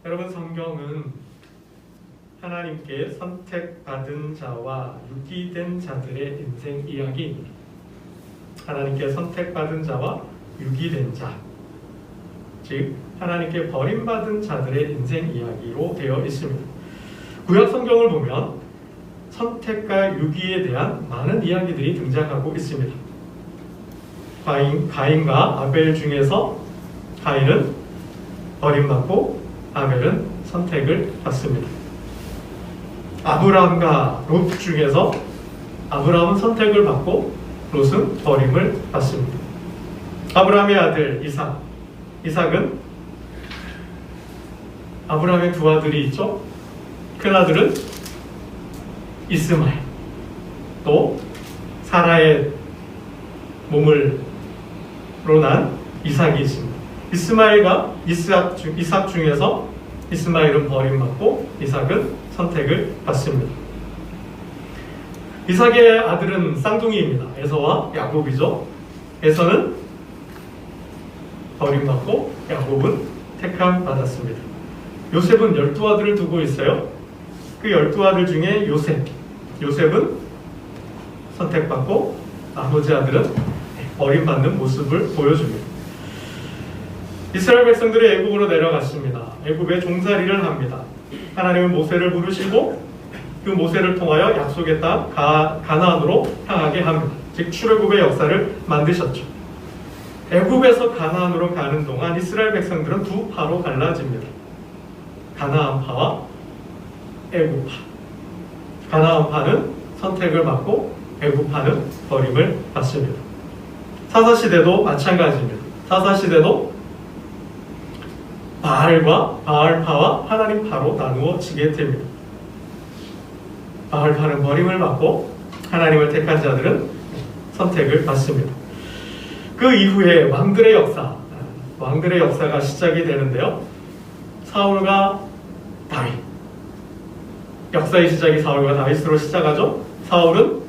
여러분, 성경은 하나님께 선택받은 자와 유기된 자들의 인생 이야기입니다. 하나님께 선택받은 자와 유기된 자, 즉 하나님께 버림받은 자들의 인생 이야기로 되어 있습니다. 구약 성경을 보면 선택과 유기에 대한 많은 이야기들이 등장하고 있습니다. 가인과 아벨 중에서 가인은 버림받고 아벨은 선택을 받습니다. 아브라함과 롯 중에서 아브라함은 선택을 받고 롯은 버림을 받습니다. 아브라함의 아들 이삭은 아브라함의 두 아들이 있죠. 큰 아들은 이스마엘, 또 사라의 몸으로 난 이삭이 있습니다. 이스마엘과 이삭 중에서 이스마엘은 버림받고 이삭은 선택을 받습니다. 이삭의 아들은 쌍둥이입니다. 에서와 야곱이죠. 에서는 버림받고 야곱은 택함 받았습니다. 요셉은 12아들을 두고 있어요. 그 12아들 중에 요셉은 선택받고 나머지 아들은 버림받는 모습을 보여줍니다. 이스라엘 백성들이 애굽으로 내려갔습니다. 애굽에 종살이를 합니다. 하나님은 모세를 부르시고 그 모세를 통하여 약속의 땅 가나안으로 향하게 합니다. 즉 출애굽의 역사를 만드셨죠. 애굽에서 가나안으로 가는 동안 이스라엘 백성들은 두 파로 갈라집니다. 가나안파와 애굽파. 가나안파는 선택을 받고 애굽파는 버림을 받습니다. 사사시대도 마찬가지입니다. 사사시대도 바알파와 하나님파로 나누어지게 됩니다. 바알파는 버림을 받고 하나님을 택한 자들은 선택을 받습니다. 그 이후에 왕들의 역사가 시작이 되는데요. 사울과 다윗, 역사의 시작이 사울과 다윗으로 시작하죠. 사울은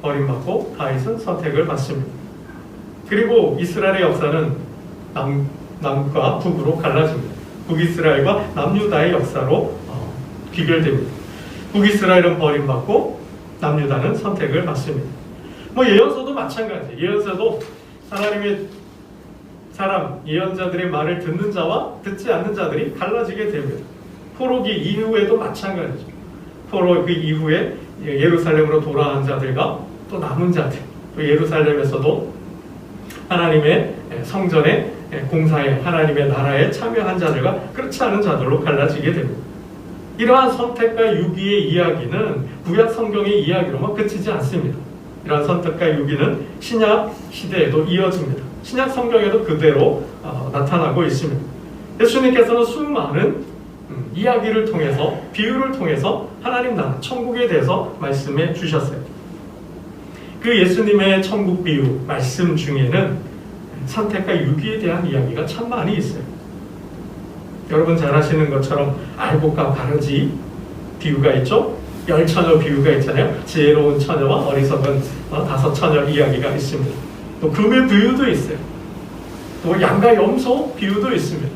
버림받고 다윗은 선택을 받습니다. 그리고 이스라엘의 역사는 남과 북으로 갈라집니다. 북이스라엘과 남유다의 역사로 귀결됩니다. 북이스라엘은 버림받고 남유다는 선택을 받습니다. 예언서도 마찬가지. 예언서도 하나님의 사람, 예언자들의 말을 듣는 자와 듣지 않는 자들이 갈라지게 됩니다. 포로기 이후에도 마찬가지죠. 포로 그 이후에 예루살렘으로 돌아온 자들과 또 남은 자들, 또 예루살렘에서도 하나님의 성전의 공사에, 하나님의 나라에 참여한 자들과 그렇지 않은 자들로 갈라지게 됩니다. 이러한 선택과 유기의 이야기는 구약 성경의 이야기로만 그치지 않습니다. 이러한 선택과 유기는 신약 시대에도 이어집니다. 신약 성경에도 그대로 나타나고 있습니다. 예수님께서는 수많은 이야기를 통해서, 비유를 통해서 하나님 나라, 천국에 대해서 말씀해 주셨어요. 그 예수님의 천국 비유, 말씀 중에는 선택과 유기에 대한 이야기가 참 많이 있어요. 여러분 잘 아시는 것처럼 알곡과 가르지 비유가 있죠. 10처녀 비유가 있잖아요. 지혜로운 처녀와 어리석은 5처녀 이야기가 있습니다. 또 금의 비유도 있어요. 또 양과 염소 비유도 있습니다.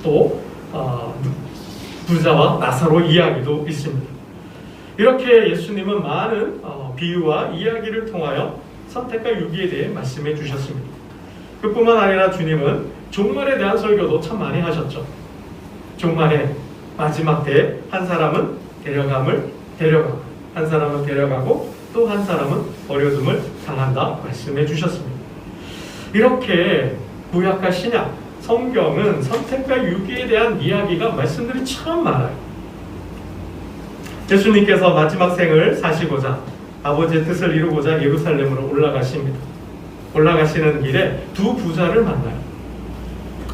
또 부자와 나사로 이야기도 있습니다. 이렇게 예수님은 많은 비유와 이야기를 통하여 선택과 유기에 대해 말씀해 주셨습니다. 그뿐만 아니라 주님은 종말에 대한 설교도 참 많이 하셨죠. 종말에 마지막 때에 한 사람은 데려가고 한 사람은 데려가고 또 한 사람은 버려둠을 당한다 말씀해 주셨습니다. 이렇게 구약과 신약, 성경은 선택과 유기에 대한 이야기가 말씀들이 참 많아요. 예수님께서 마지막 생을 사시고자 아버지의 뜻을 이루고자 예루살렘으로 올라가십니다. 올라가시는 길에 두 부자를 만나요.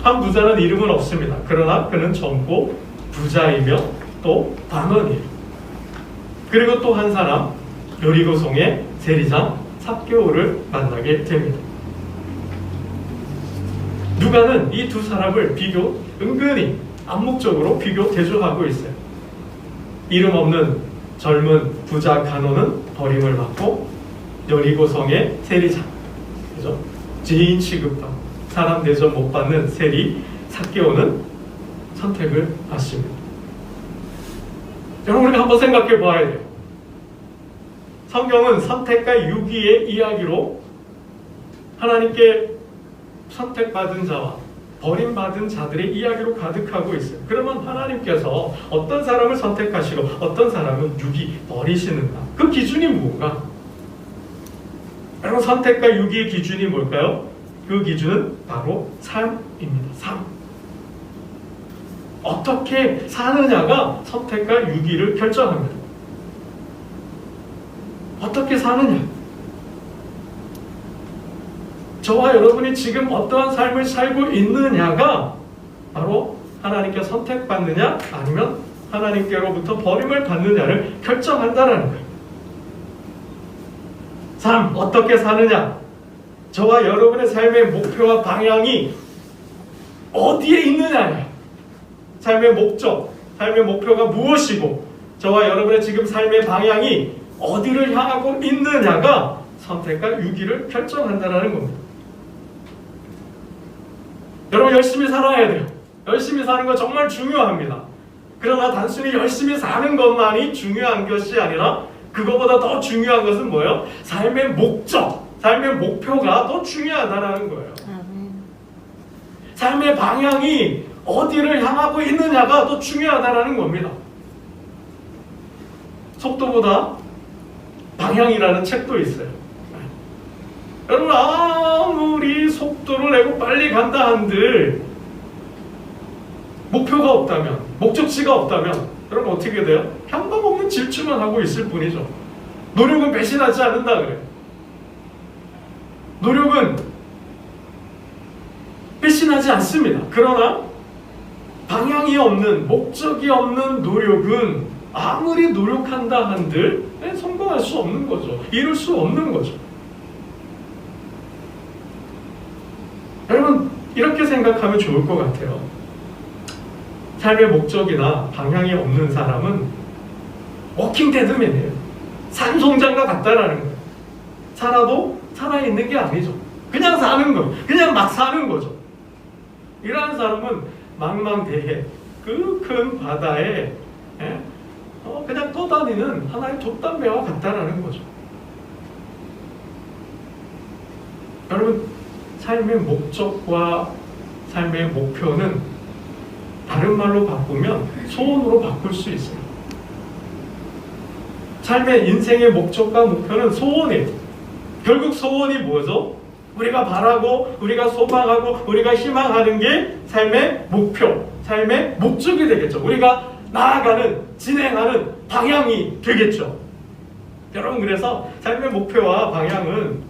한 부자는 이름은 없습니다. 그러나 그는 젊고 부자이며 또 반원이에요. 그리고 또 한 사람, 여리고성의 세리장 삭개오를 만나게 됩니다. 누가는 이 두 사람을 은근히 암묵적으로 비교 대조하고 있어요. 이름 없는 젊은 부자 간호는 버림을 받고 여리고성의 세리장, 죄인 취급받고 사람 대접 못 받는 세리 삭개오는 선택을 받습니다. 여러분, 우리가 한번 생각해 봐야 돼요. 성경은 선택과 유기의 이야기로 하나님께 선택받은 자와 버림받은 자들의 이야기로 가득하고 있어요. 그러면 하나님께서 어떤 사람을 선택하시고 어떤 사람은 유기 버리시는가? 그 기준이 뭔가? 여러분, 선택과 유기의 기준이 뭘까요? 그 기준은 바로 삶입니다. 삶. 어떻게 사느냐가 선택과 유기를 결정합니다. 어떻게 사느냐? 저와 여러분이 지금 어떠한 삶을 살고 있느냐가 바로 하나님께 선택받느냐 아니면 하나님께로부터 버림을 받느냐를 결정한다는 거예요. 삶, 어떻게 사느냐? 저와 여러분의 삶의 목표와 방향이 어디에 있느냐예요. 삶의 목적, 삶의 목표가 무엇이고 저와 여러분의 지금 삶의 방향이 어디를 향하고 있느냐가 선택과 유기를 결정한다는 겁니다. 여러분, 열심히 살아야 돼요. 열심히 사는 거 정말 중요합니다. 그러나 단순히 열심히 사는 것만이 중요한 것이 아니라 그거보다 더 중요한 것은 뭐예요? 삶의 목적, 삶의 목표가 더 중요하다는 거예요. 삶의 방향이 어디를 향하고 있느냐가 더 중요하다는 겁니다. 속도보다 방향이라는 책도 있어요. 여러분, 아무리 속도를 내고 빨리 간다 한들 목표가 없다면, 목적지가 없다면 여러분 어떻게 돼요? 향방 없는 질주만 하고 있을 뿐이죠. 노력은 배신하지 않는다 그래요. 노력은 배신하지 않습니다. 그러나 방향이 없는, 목적이 없는 노력은 아무리 노력한다 한들 성공할 수 없는 거죠. 이룰 수 없는 거죠. 여러분, 이렇게 생각하면 좋을 것 같아요. 삶의 목적이나 방향이 없는 사람은 워킹 데드맨이에요. 산송장과 같다라는 거예요. 살아도 살아있는 게 아니죠. 그냥 사는 거, 그냥 막 사는 거죠. 이러한 사람은 망망대해 그 큰 바다에 그냥 떠다니는 하나의 돛담배와 같다라는 거죠. 여러분, 삶의 목적과 삶의 목표는 다른 말로 바꾸면 소원으로 바꿀 수 있어요. 삶의 인생의 목적과 목표는 소원이에요. 결국 소원이 뭐죠? 우리가 바라고, 우리가 소망하고, 우리가 희망하는 게 삶의 목표, 삶의 목적이 되겠죠. 우리가 나아가는, 진행하는 방향이 되겠죠. 여러분, 그래서 삶의 목표와 방향은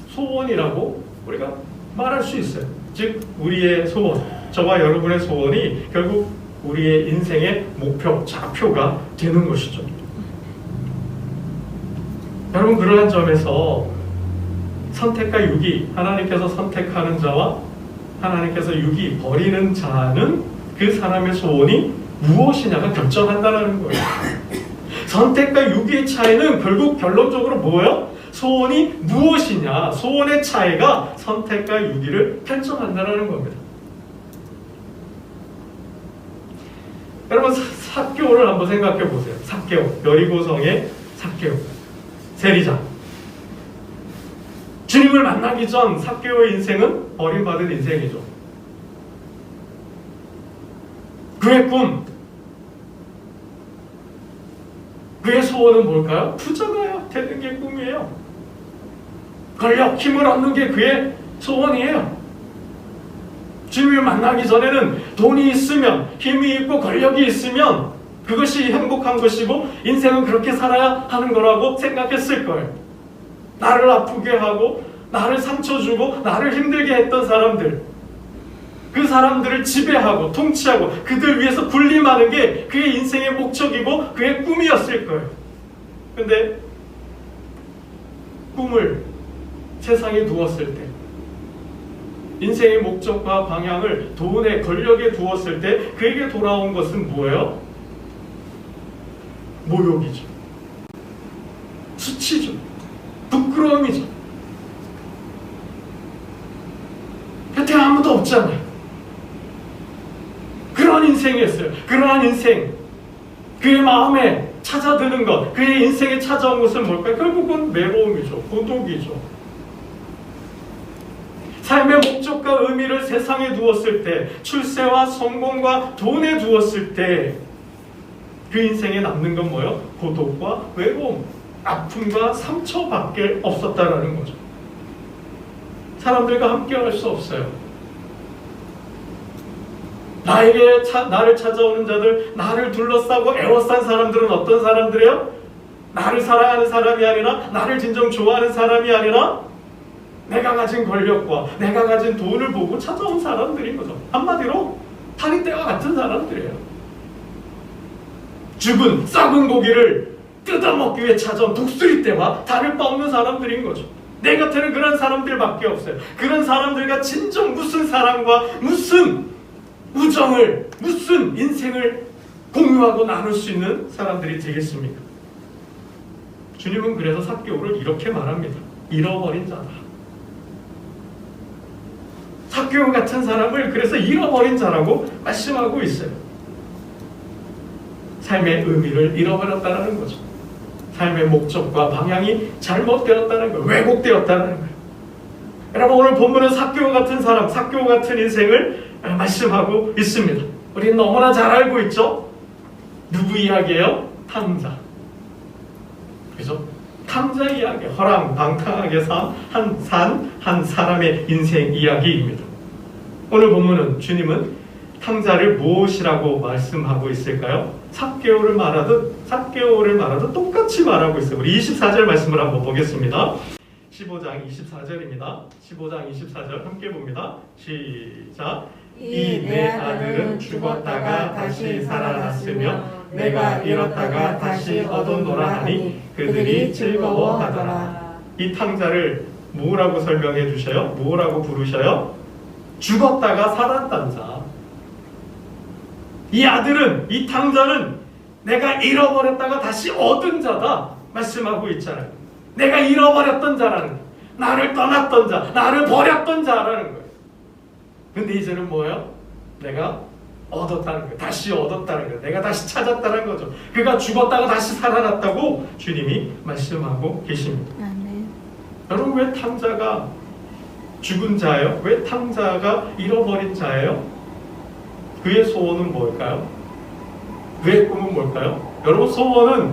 소원이라고 우리가 말할 수 있어요. 즉, 우리의 소원, 저와 여러분의 소원이 결국 우리의 인생의 목표, 좌표가 되는 것이죠. 여러분, 그러한 점에서 선택과 유기, 하나님께서 선택하는 자와 하나님께서 유기, 버리는 자는 그 사람의 소원이 무엇이냐가 결정한다는 거예요. 선택과 유기의 차이는 결국 결론적으로 뭐예요? 소원이 무엇이냐, 소원의 차이가 선택과 유기를 결정한다는 겁니다. 여러분, 삭개오를 한번 생각해 보세요. 삭개오, 여리고성의 삭개오, 세리장. 주님을 만나기 전 삭개오의 인생은 버림받은 인생이죠. 그의 꿈, 그의 소원은 뭘까요? 부자가 되는 게 꿈이에요. 권력, 힘을 얻는 게 그의 소원이에요. 주님을 만나기 전에는 돈이 있으면, 힘이 있고 권력이 있으면 그것이 행복한 것이고 인생은 그렇게 살아야 하는 거라고 생각했을 거예요. 나를 아프게 하고 나를 상처 주고 나를 힘들게 했던 사람들, 그 사람들을 지배하고 통치하고 그들 위해서 군림하는 게 그의 인생의 목적이고 그의 꿈이었을 거예요. 근데 꿈을 세상에 두었을 때, 인생의 목적과 방향을 돈에, 권력에 두었을 때 그에게 돌아온 것은 뭐예요? 모욕이죠. 수치죠. 부끄러움이죠. 곁에 아무도 없잖아요. 그런 인생이었어요. 그러한 인생, 그의 마음에 찾아드는 것, 그의 인생에 찾아온 것은 뭘까요? 결국은 외로움이죠.孤独이죠. 삶의 목적과 의미를 세상에 두었을 때, 출세와 성공과 돈에 두었을 때 그 인생에 남는 건 뭐예요? 고독과 외로움, 아픔과 상처밖에 없었다라는 거죠. 사람들과 함께할 수 없어요. 나를 찾아오는 자들, 나를 둘러싸고 애워싼 사람들은 어떤 사람들이에요? 나를 사랑하는 사람이 아니라, 나를 진정 좋아하는 사람이 아니라 내가 가진 권력과 내가 가진 돈을 보고 찾아온 사람들인 거죠. 한마디로 타깃대와 같은 사람들이에요. 죽은 썩은 고기를 뜯어먹기 위해 찾아온 독수리떼와 다를 바 없는 사람들인 거죠. 내 곁에는 그런 사람들밖에 없어요. 그런 사람들과 진정 무슨 사랑과 무슨 우정을, 무슨 인생을 공유하고 나눌 수 있는 사람들이 되겠습니까? 주님은 그래서 삭개오를 이렇게 말합니다. 잃어버린 자다. 삭개오 같은 사람을 그래서 잃어버린 자라고 말씀하고 있어요. 삶의 의미를 잃어버렸다는 거죠. 삶의 목적과 방향이 잘못되었다는 거예요. 왜곡되었다는 거예요. 여러분, 오늘 본문은 삭개오 같은 사람, 삭개오 같은 인생을 말씀하고 있습니다. 우리는 너무나 잘 알고 있죠? 누구 이야기예요? 탕자. 그죠? 탕자 이야기, 허랑방탕하게 산 한 사람의 인생 이야기입니다. 오늘 본문은 주님은 탕자를 무엇이라고 말씀하고 있을까요? 삭개오를 말하듯 똑같이 말하고 있어요. 우리 24절 말씀을 한번 보겠습니다. 15장 24절입니다. 15장 24절 함께 봅니다. 시작. 이 내 아들은 죽었다가 다시 살아났으며 내가 잃었다가 다시 얻었노라 하니 그들이 즐거워하더라. 이 탕자를 뭐라고 설명해 주셔요? 뭐라고 부르셔요? 죽었다가 살았단 자. 이 아들은, 이 탕자는 내가 잃어버렸다가 다시 얻은 자다 말씀하고 있잖아요. 내가 잃어버렸던 자라는 거예요. 나를 떠났던 자, 나를 버렸던 자라는 거예요. 근데 이제는 뭐예요? 내가 얻었다는 거예요. 다시 얻었다는 거예요. 내가 다시 찾았다는 거죠. 그가 죽었다가 다시 살아났다고 주님이 말씀하고 계십니다. 여러분, 왜 탕자가 죽은 자예요? 왜 탕자가 잃어버린 자예요? 그의 소원은 뭘까요? 그의 꿈은 뭘까요? 여러분, 소원은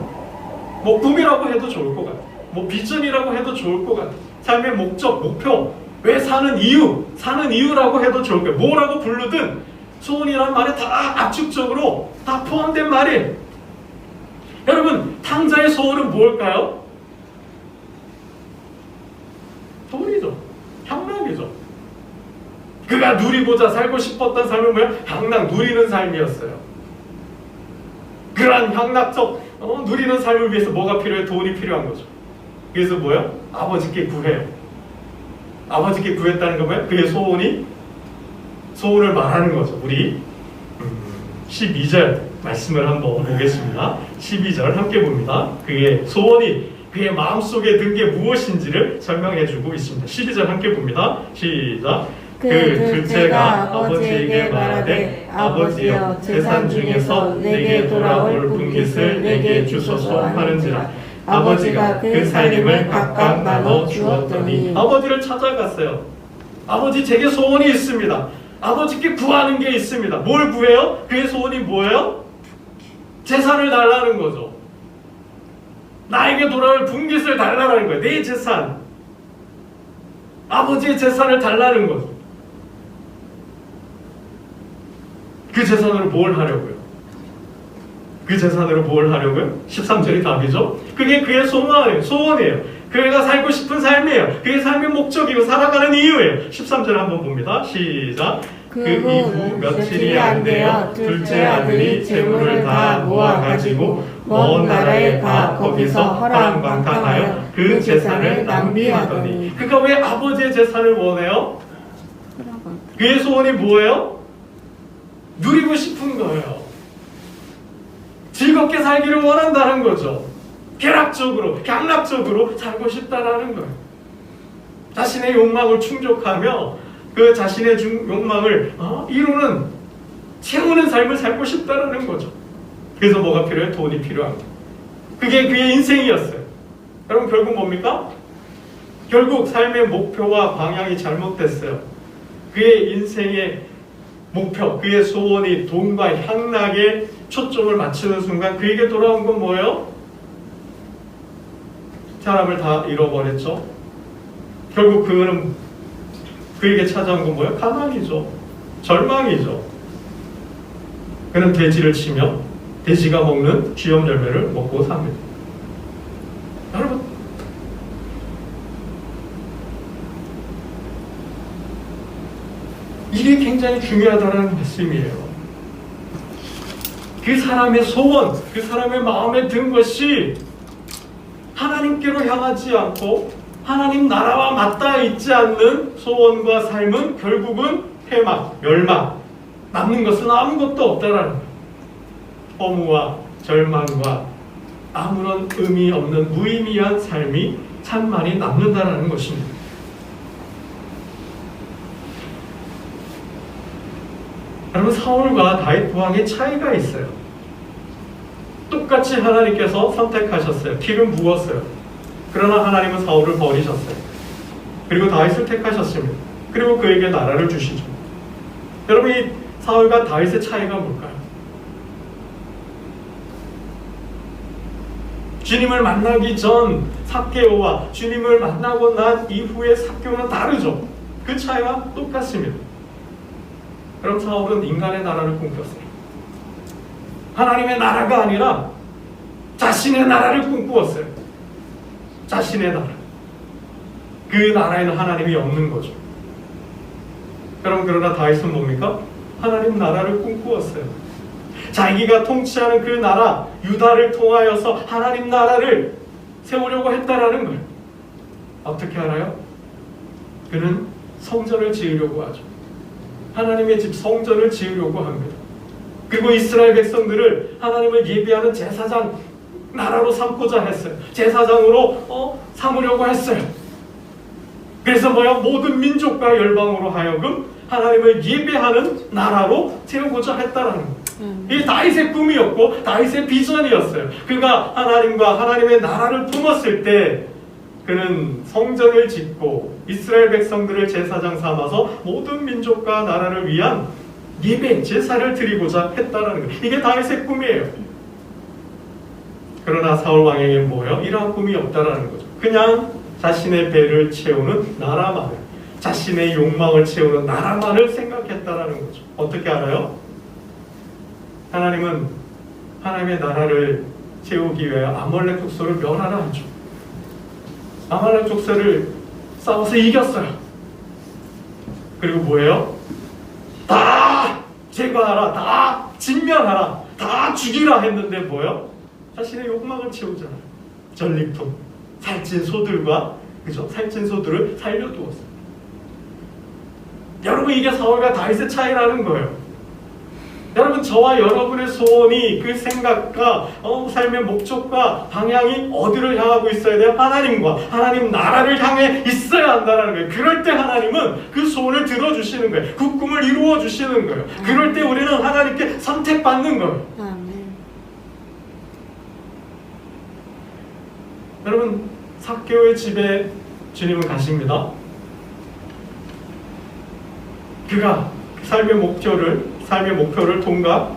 뭐 꿈이라고 해도 좋을 것 같아요. 뭐 비전이라고 해도 좋을 것 같아요. 삶의 목적, 목표, 왜 사는 이유라고 해도 좋을 거예요. 뭐라고 부르든 소원이란 말에 다 압축적으로 다 포함된 말이에요. 여러분, 탕자의 소원은 뭘까요? 돈이죠. 향락이죠. 그가 누리고자 살고 싶었던 삶은 뭐야? 향락, 누리는 삶이었어요. 그러한 향락적 누리는 삶을 위해서 뭐가 필요해? 돈이 필요한 거죠. 그래서 뭐야? 아버지께 구해요. 아버지께 구했다는 거 뭐야? 그의 소원을 말하는 거죠. 우리 12절 말씀을 한번 보겠습니다. 12절 함께 봅니다. 그의 소원이 그의 마음속에 든 게 무엇인지를 설명해주고 있습니다. 12절 함께 봅니다. 시작. 그 둘째가 아버지에게 말하되 아버지여 재산 중에서 내게 돌아올 분깃을 내게 주소서 하는지라. 아버지가 그 살림을 각각 나눠 주었더니 아버지를 찾아갔어요. 아버지, 제게 소원이 있습니다. 아버지께 구하는 게 있습니다. 뭘 구해요? 그의 소원이 뭐예요? 재산을 달라는 거죠. 나에게 돌아올 분깃을 달라는 거예요. 내 재산, 아버지의 재산을 달라는 거죠. 그 재산으로 뭘 하려고요? 그 재산으로 뭘 하려고요? 13절이 답이죠. 그게 그의 소원이에요. 그가 살고 싶은 삶이에요. 그의 삶의 목적이고 살아가는 이유예요. 13절 한번 봅니다. 시작. 그 이후 며칠이 안 되어 둘째 아들이 재물을 다 모아가지고 먼 나라에 가 거기서 허랑방탕하여 그 재산을 낭비하더니. 그가 왜 아버지의 재산을 원해요? 그의 소원이 뭐예요? 누리고 싶은 거예요. 즐겁게 살기를 원한다는 거죠. 쾌락적으로, 향락적으로 살고 싶다라는 거예요. 자신의 욕망을 충족하며 그 자신의 욕망을 이루는 채우는 삶을 살고 싶다라는 거죠. 그래서 뭐가 필요해요? 돈이 필요한 거예요. 그게 그의 인생이었어요. 여러분 결국 뭡니까? 결국 삶의 목표와 방향이 잘못됐어요. 그의 인생의 목표, 그의 소원이 돈과 향락에 초점을 맞추는 순간 그에게 돌아온 건 뭐예요? 사람을 다 잃어버렸죠. 결국 그에게 찾아온 건 뭐예요? 가난이죠. 절망이죠. 그는 돼지를 치며 돼지가 먹는 쥐염 열매를 먹고 삽니다. 여러분, 이게 굉장히 중요하다는 말씀이에요. 그 사람의 소원, 그 사람의 마음에 든 것이 하나님께로 향하지 않고 하나님 나라와 맞닿아 있지 않는 소원과 삶은 결국은 패막, 멸망, 남는 것은 아무것도 없다라는 거예요. 허무와 절망과 아무런 의미 없는 무의미한 삶이 참 많이 남는다라는 것입니다. 여러분, 사울과 다윗 왕의 차이가 있어요. 똑같이 하나님께서 선택하셨어요. 기름 부었어요. 그러나 하나님은 사울을 버리셨어요. 그리고 다윗을 택하셨습니다. 그리고 그에게 나라를 주시죠. 여러분, 이 사울과 다윗의 차이가 뭘까요? 주님을 만나기 전 삭개오와 주님을 만나고 난 이후의 삭개오는 다르죠. 그 차이가 똑같습니다. 그럼 사울은 인간의 나라를 꿈꿨어요. 하나님의 나라가 아니라 자신의 나라를 꿈꾸었어요. 자신의 나라. 그 나라에는 하나님이 없는 거죠. 여러분, 그러나 다윗은 뭡니까? 하나님 나라를 꿈꾸었어요. 자기가 통치하는 그 나라, 유다를 통하여서 하나님 나라를 세우려고 했다라는 거예요. 어떻게 알아요? 그는 성전을 지으려고 하죠. 하나님의 집 성전을 지으려고 합니다. 그리고 이스라엘 백성들을 하나님을 예배하는 제사장 나라로 삼고자 했어요. 제사장으로 삼으려고 했어요. 그래서 모든 민족과 열방으로 하여금 하나님을 예배하는 나라로 세우고자 했다라는 거예요. 이 다윗의 꿈이었고 다윗의 비전이었어요. 그가 하나님과 하나님의 나라를 품었을 때 그는 성전을 짓고 이스라엘 백성들을 제사장 삼아서 모든 민족과 나라를 위한 예배, 제사를 드리고자 했다는 거예요. 이게 다윗의 꿈이에요. 그러나 사울 왕에게 뭐예요? 이러한 꿈이 없다라는 거죠. 그냥 자신의 배를 채우는 나라만을, 자신의 욕망을 채우는 나라만을 생각했다라는 거죠. 어떻게 알아요? 하나님은 하나님의 나라를 채우기 위해 아말렉 족속을 멸하라 하죠. 아말렉 족속을 싸워서 이겼어요. 그리고 뭐예요? 다 제거하라, 다 진멸하라, 다 죽이라 했는데 뭐예요? 자신의 욕망을 채우잖아요. 전리품, 살찐 소들과, 그죠? 살찐 소들을 살려두었어요. 여러분, 이게 사울과 다윗의 차이라는 거예요. 여러분, 저와 여러분의 소원이, 그 생각과 삶의 목적과 방향이 어디를 향하고 있어야 돼요? 하나님과 하나님 나라를 향해 있어야 한다는 거예요. 그럴 때 하나님은 그 소원을 들어주시는 거예요. 그 꿈을 이루어 주시는 거예요. 그럴 때 우리는 하나님께 선택받는 거예요. 여러분, 삭개오의 집에 주님은 가십니다. 그가 삶의 목표를 돈과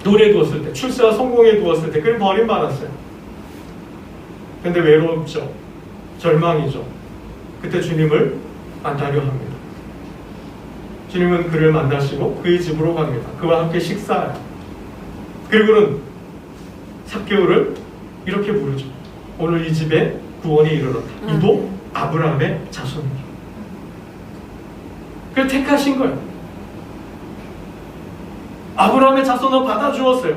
돈에 두었을 때, 출세와 성공에 두었을 때 그는 버림받았어요. 근데 외롭죠. 절망이죠. 그때 주님을 만나려 합니다. 주님은 그를 만나시고 그의 집으로 갑니다. 그와 함께 식사해요. 그리고는 삭개오를 이렇게 부르죠. 오늘 이 집에 구원이 이르렀다. 이도 아브라함의 자손이다. 그걸 택하신 거예요. 아브라함의 자손으로 받아주었어요.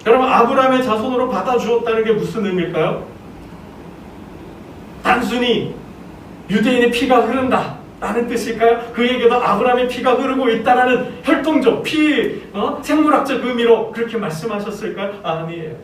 여러분, 아브라함의 자손으로 받아주었다는 게 무슨 의미일까요? 단순히 유대인의 피가 흐른다 라는 뜻일까요? 그에게도 아브라함의 피가 흐르고 있다라는 혈통적, 생물학적 의미로 그렇게 말씀하셨을까요? 아니에요.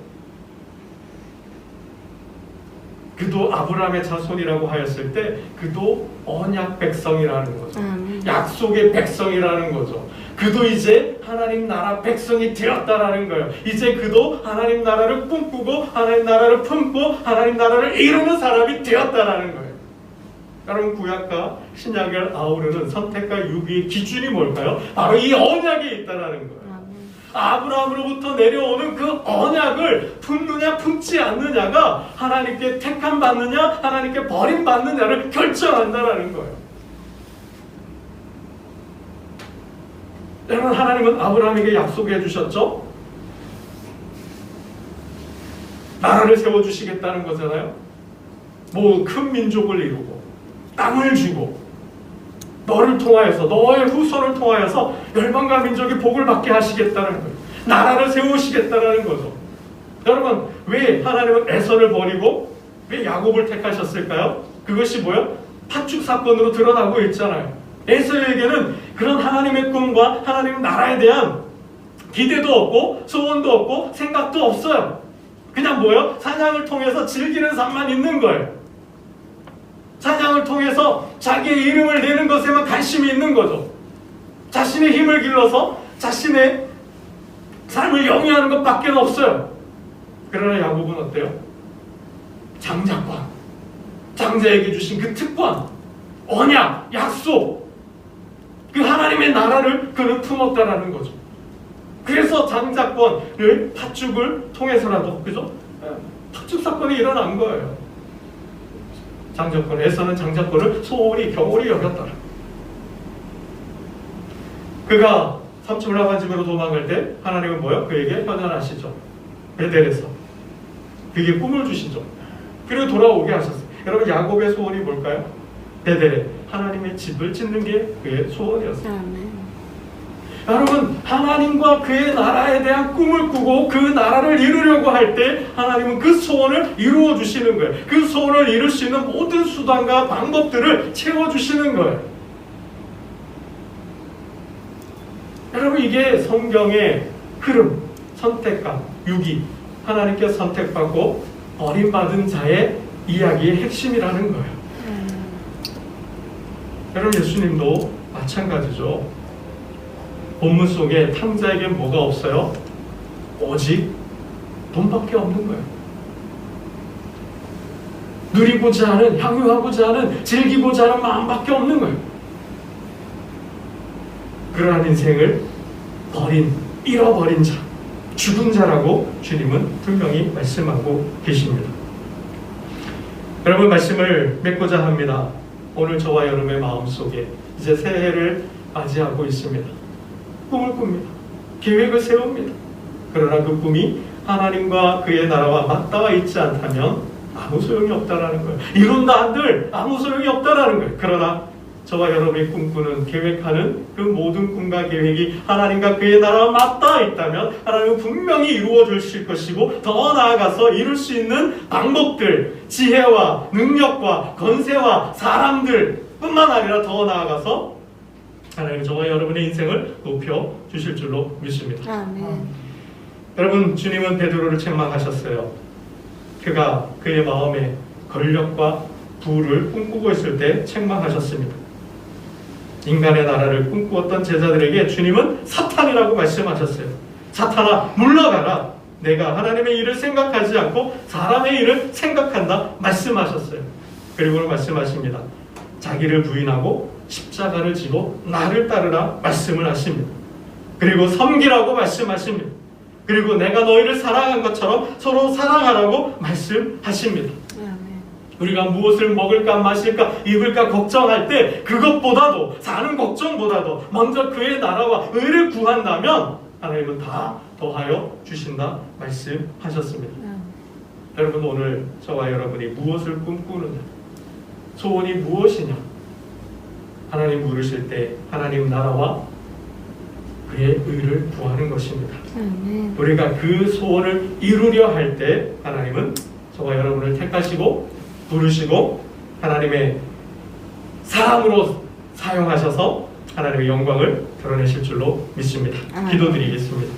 그도 아브라함의 자손이라고 하였을 때 그도 언약 백성이라는 거죠. 약속의 백성이라는 거죠. 그도 이제 하나님 나라 백성이 되었다라는 거예요. 이제 그도 하나님 나라를 꿈꾸고 하나님 나라를 품고 하나님 나라를 이루는 사람이 되었다라는 거예요. 여러분, 구약과 신약을 아우르는 선택과 유기의 기준이 뭘까요? 바로 이 언약에 있다라는 거예요. 아브라함으로부터 내려오는 그 언약을 품느냐 품지 않느냐가 하나님께 택함 받느냐 하나님께 버림받느냐를 결정한다라는 거예요. 여러분, 하나님은 아브라함에게 약속해 주셨죠? 나라를 세워주시겠다는 거잖아요. 뭐 큰 민족을 이루고 땅을 주고 너를 통하여서 너의 후손을 통하여서 열방과 민족이 복을 받게 하시겠다는 거예요. 나라를 세우시겠다는 거죠. 여러분, 왜 하나님은 에서를 버리고 왜 야곱을 택하셨을까요? 그것이 뭐예요? 팥죽 사건으로 드러나고 있잖아요. 에서에게는 그런 하나님의 꿈과 하나님의 나라에 대한 기대도 없고 소원도 없고 생각도 없어요. 그냥 뭐예요? 사냥을 통해서 즐기는 삶만 있는 거예요. 사냥을 통해서 자기의 이름을 내는 것에만 관심이 있는 거죠. 자신의 힘을 길러서 자신의 삶을 영위하는 것밖에 없어요. 그러나 야곱은 어때요? 장자권, 장자에게 주신 그 특권, 언약, 약속, 그 하나님의 나라를 그는 품었다라는 거죠. 그래서 장자권을 팥죽을 통해서라도, 그죠? 팥죽 사건이 일어난 거예요. 장자권에서는 장자권을 소홀히 경홀히 여겼더라. 그가 삼촌 라반 집으로 도망갈 때 하나님은 뭐요? 그에게 현현하시죠. 베델에서 그에게 꿈을 주시죠. 그리고 돌아오게 하셨어요. 여러분, 야곱의 소원이 뭘까요? 베델에 하나님의 집을 짓는 게 그의 소원이었어요. 여러분, 하나님과 그의 나라에 대한 꿈을 꾸고 그 나라를 이루려고 할 때 하나님은 그 소원을 이루어 주시는 거예요. 그 소원을 이룰 수 있는 모든 수단과 방법들을 채워주시는 거예요. 여러분, 이게 성경의 흐름, 선택과 유기, 하나님께 선택받고 버림받은 자의 이야기의 핵심이라는 거예요. 여러분, 예수님도 마찬가지죠. 본문 속에 탕자에게 뭐가 없어요? 오직 돈밖에 없는 거예요. 누리고자 하는, 향유하고자 하는, 즐기고자 하는 마음밖에 없는 거예요. 그러한 인생을 버린, 잃어버린 자, 죽은 자라고 주님은 분명히 말씀하고 계십니다. 여러분, 말씀을 맺고자 합니다. 오늘 저와 여러분의 마음속에 이제 새해를 맞이하고 있습니다. 꿈을 꿉니다. 계획을 세웁니다. 그러나 그 꿈이 하나님과 그의 나라와 맞닿아 있지 않다면 아무 소용이 없다라는 거예요. 이룬다 한들 아무 소용이 없다라는 거예요. 그러나 저와 여러분이 꿈꾸는, 계획하는 그 모든 꿈과 계획이 하나님과 그의 나라와 맞닿아 있다면 하나님은 분명히 이루어 주실 것이고, 더 나아가서 이룰 수 있는 방법들, 지혜와 능력과 권세와 사람들 뿐만 아니라 더 나아가서 하나님 저와 여러분의 인생을 높여 주실 줄로 믿습니다. 아멘. 여러분, 주님은 베드로를 책망하셨어요. 그가 그의 마음에 권력과 부를 꿈꾸고 있을 때 책망하셨습니다. 인간의 나라를 꿈꾸었던 제자들에게 주님은 사탄이라고 말씀하셨어요. 사탄아, 물러가라. 내가 하나님의 일을 생각하지 않고 사람의 일을 생각한다 말씀하셨어요. 그리고 말씀하십니다. 자기를 부인하고 십자가를 지고 나를 따르라 말씀을 하십니다. 그리고 섬기라고 말씀하십니다. 그리고 내가 너희를 사랑한 것처럼 서로 사랑하라고 말씀하십니다. 우리가 무엇을 먹을까 마실까 입을까 걱정할 때 그것보다도, 사는 걱정보다도 먼저 그의 나라와 의를 구한다면 하나님은 다 더하여 주신다 말씀하셨습니다. 여러분, 오늘 저와 여러분이 무엇을 꿈꾸느냐, 소원이 무엇이냐, 하나님 물으실 때 하나님 나라와 그의 의를 구하는 것입니다. 우리가 그 소원을 이루려 할 때 하나님은 저와 여러분을 택하시고 부르시고 하나님의 사람으로 사용하셔서 하나님의 영광을 드러내실 줄로 믿습니다. 기도드리겠습니다.